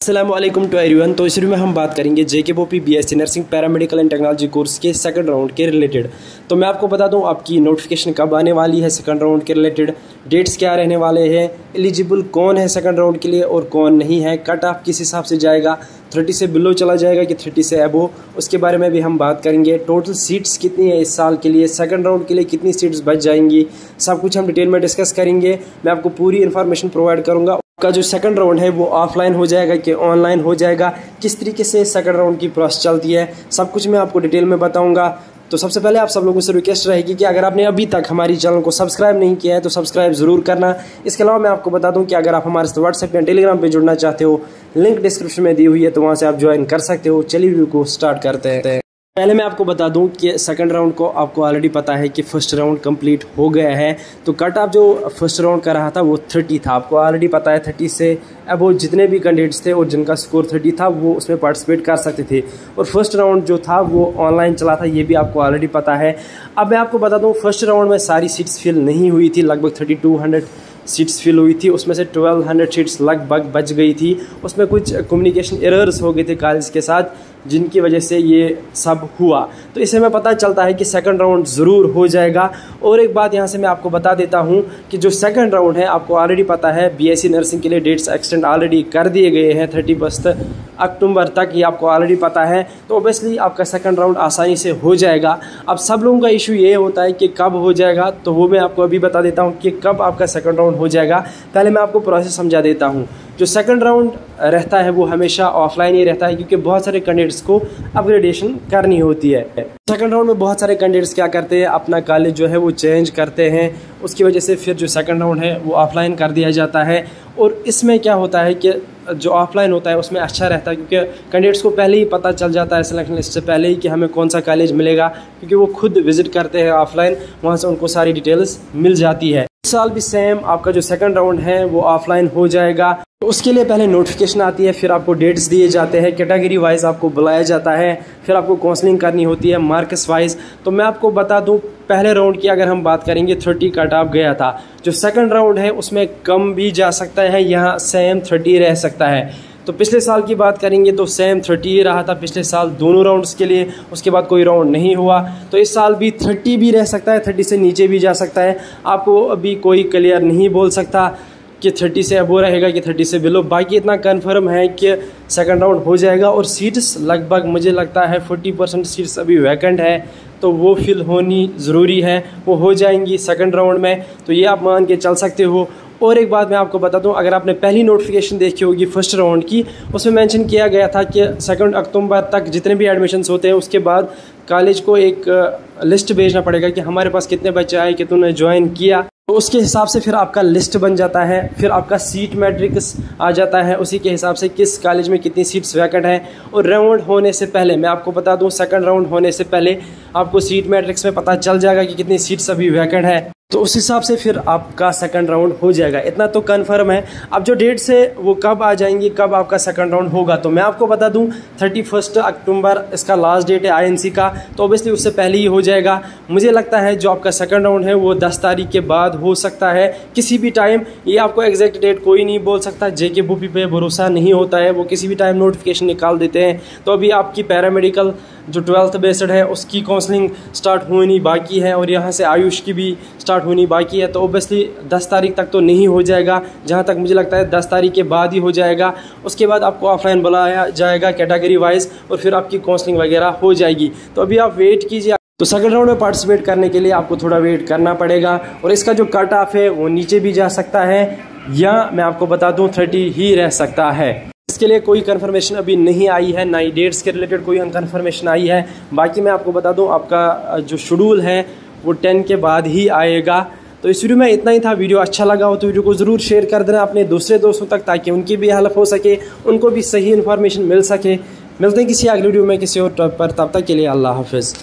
अस्सलाम वालेकुम to everyone. तो इस वीडियो में हम बात करेंगे JKPOP BSc nursing paramedical and technology course के सेकंड राउंड के रिलेटेड। तो मैं आपको बता दूं आपकी नोटिफिकेशन कब आने वाली है सेकंड राउंड के रिलेटेड, डेट्स क्या रहने वाले हैं, एलिजिबल कौन है सेकंड राउंड के लिए और कौन नहीं है, कट ऑफ किस हिसाब से जाएगा, 30 से बिलो चला जाएगा कि 30 से अबो, उसके बारे में भी हम बात करेंगे। टोटल सीट्स कितनी है इस साल के लिए, सेकंड राउंड के लिए कितनी सीट्स बच जाएंगी, सब कुछ हम डिटेल में डिस्कस करेंगे। मैं आपको पूरी इन्फॉर्मेशन प्रोवाइड करूँगा। का जो सेकंड राउंड है वो ऑफलाइन हो जाएगा कि ऑनलाइन हो जाएगा, किस तरीके से सेकंड राउंड की प्रोसेस चलती है, सब कुछ मैं आपको डिटेल में बताऊंगा। तो सबसे पहले आप सब लोगों से रिक्वेस्ट रहेगी कि अगर आपने अभी तक हमारी चैनल को सब्सक्राइब नहीं किया है तो सब्सक्राइब ज़रूर करना। इसके अलावा मैं आपको बता दूं कि अगर आप हमारे साथ व्हाट्सएप या टेलीग्राम पे जुड़ना चाहते हो, लिंक डिस्क्रिप्शन में दी हुई है, तो वहाँ से आप ज्वाइन कर सकते हो। चलिए वीडियो को स्टार्ट करते हैं। पहले मैं आपको बता दूं कि सेकंड राउंड को आपको ऑलरेडी पता है कि फर्स्ट राउंड कंप्लीट हो गया है। तो कट ऑफ जो फर्स्ट राउंड का रहा था वो 30 था, आपको ऑलरेडी पता है। 30 से अब वो जितने भी कैंडिडेट्स थे और जिनका स्कोर 30 था वो उसमें पार्टिसिपेट कर सकते थे। और फर्स्ट राउंड जो था वो ऑनलाइन चला था, ये भी आपको ऑलरेडी पता है। अब मैं आपको बता दूँ फर्स्ट राउंड में सारी सीट्स फिल नहीं हुई थी, लगभग 3200 सीट्स फिल हुई थी, उसमें से 1200 सीट्स लगभग बच गई थी। उसमें कुछ कम्युनिकेशन एरर्स हो गए थे कॉलेज के साथ, जिनकी वजह से ये सब हुआ। तो इससे हमें पता चलता है कि सेकंड राउंड ज़रूर हो जाएगा। और एक बात यहाँ से मैं आपको बता देता हूँ कि जो सेकंड राउंड है आपको ऑलरेडी पता है BSc नर्सिंग के लिए डेट्स एक्सटेंड ऑलरेडी कर दिए गए हैं 31 अक्टूबर तक, ये आपको ऑलरेडी पता है। तो ओबियसली आपका सेकंड राउंड आसानी से हो जाएगा। अब सब लोगों का इशू ये होता है कि कब हो जाएगा, तो वो मैं आपको अभी बता देता हूँ कि कब आपका सेकंड राउंड हो जाएगा। पहले मैं आपको प्रोसेस समझा देता हूँ। जो सेकंड राउंड रहता है वो हमेशा ऑफलाइन ही रहता है, क्योंकि बहुत सारे कैंडिडेट्स को अपग्रेडेशन करनी होती है। सेकंड राउंड में बहुत सारे कैंडिडेट्स क्या करते हैं, अपना कॉलेज जो है वो चेंज करते हैं, उसकी वजह से फिर जो सेकंड राउंड है वो ऑफलाइन कर दिया जाता है। और इसमें क्या होता है कि जो ऑफलाइन होता है उसमें अच्छा रहता है, क्योंकि कैंडिडेट्स को पहले ही पता चल जाता है सिलेक्शन लिस्ट से पहले ही कि हमें कौन सा कॉलेज मिलेगा, क्योंकि वो खुद विजिट करते हैं ऑफलाइन, वहाँ से उनको सारी डिटेल्स मिल जाती है। इस साल भी सेम आपका जो सेकंड राउंड है वो ऑफलाइन हो जाएगा। तो उसके लिए पहले नोटिफिकेशन आती है, फिर आपको डेट्स दिए जाते हैं, कैटेगरी वाइज आपको बुलाया जाता है, फिर आपको काउंसलिंग करनी होती है मार्क्स वाइज। तो मैं आपको बता दूं पहले राउंड की अगर हम बात करेंगे 30 कट ऑफ गया था। जो सेकंड राउंड है उसमें कम भी जा सकता है, यहाँ सेम 30 रह सकता है। तो पिछले साल की बात करेंगे तो सेम 30 रहा था पिछले साल दोनों राउंड्स के लिए, उसके बाद कोई राउंड नहीं हुआ। तो इस साल भी 30 भी रह सकता है, 30 से नीचे भी जा सकता है। आपको अभी कोई क्लियर नहीं बोल सकता कि 30 से अबो रहेगा कि 30 से बिलो। बाकी इतना कंफर्म है कि सेकंड राउंड हो जाएगा। और सीट्स लगभग मुझे लगता है 40% सीट्स अभी वैकेंट है, तो वो फिल होनी ज़रूरी है, वो हो जाएंगी सेकंड राउंड में। तो ये आप मान के चल सकते हो। और एक बात मैं आपको बता दूं, अगर आपने पहली नोटिफिकेशन देखी होगी फर्स्ट राउंड की, उसमें मेंशन किया गया था कि 2 अक्टूबर तक जितने भी एडमिशन्स होते हैं उसके बाद कॉलेज को एक लिस्ट भेजना पड़ेगा कि हमारे पास कितने बच्चे आए कि तूने ज्वाइन किया। तो उसके हिसाब से फिर आपका लिस्ट बन जाता है, फिर आपका सीट मैट्रिक्स आ जाता है, उसी के हिसाब से किस कॉलेज में कितनी सीट्स वैकेंट हैं। और राउंड होने से पहले मैं आपको बता दूं, सेकंड राउंड होने से पहले आपको सीट मैट्रिक्स में पता चल जाएगा कि कितनी सीट्स अभी वैकेंट है, तो उस हिसाब से फिर आपका सेकंड राउंड हो जाएगा। इतना तो कंफर्म है। अब जो डेट्स है वो कब आ जाएंगी, कब आपका सेकंड राउंड होगा, तो मैं आपको बता दूं 31 अक्टूबर इसका लास्ट डेट है INC का। तो ऑब्वियसली उससे पहले ही हो जाएगा। मुझे लगता है जो आपका सेकंड राउंड है वो 10 तारीख के बाद हो सकता है, किसी भी टाइम। ये आपको एग्जैक्ट डेट कोई नहीं बोल सकता, JKPOP पे भरोसा नहीं होता है, वो किसी भी टाइम नोटिफिकेशन निकाल देते हैं। तो अभी आपकी पैरामेडिकल जो 12th बेस्ड है उसकी काउंसलिंग स्टार्ट होनी बाकी है, और यहाँ से आयुष की भी स्टार्ट होनी बाकी है। तो ओबियसली 10 तारीख तक तो नहीं हो जाएगा, जहाँ तक मुझे लगता है 10 तारीख के बाद ही हो जाएगा। उसके बाद आपको ऑफलाइन बुलाया जाएगा कैटेगरी वाइज, और फिर आपकी काउंसलिंग वगैरह हो जाएगी। तो अभी आप वेट कीजिए। तो सेकंड राउंड में पार्टिसिपेट करने के लिए आपको थोड़ा वेट करना पड़ेगा, और इसका जो कट ऑफ है वो नीचे भी जा सकता है, या मैं आपको बता दूँ 30 ही रह सकता है। इसके लिए कोई कंफर्मेशन अभी नहीं आई है, ना ही डेट्स के रिलेटेड कोई कंफर्मेशन आई है। बाकी मैं आपको बता दूं आपका जो शेड्यूल है वो 10 के बाद ही आएगा। तो इस वीडियो में इतना ही था। वीडियो अच्छा लगा हो तो वीडियो को ज़रूर शेयर कर देना अपने दूसरे दोस्तों तक, ताकि उनकी भी हेल्प हो सके, उनको भी सही इन्फॉर्मेशन मिल सके। मिलते हैं किसी अगले वीडियो में किसी और टॉपिक पर, तब तक के लिए अल्लाह हाफिज़।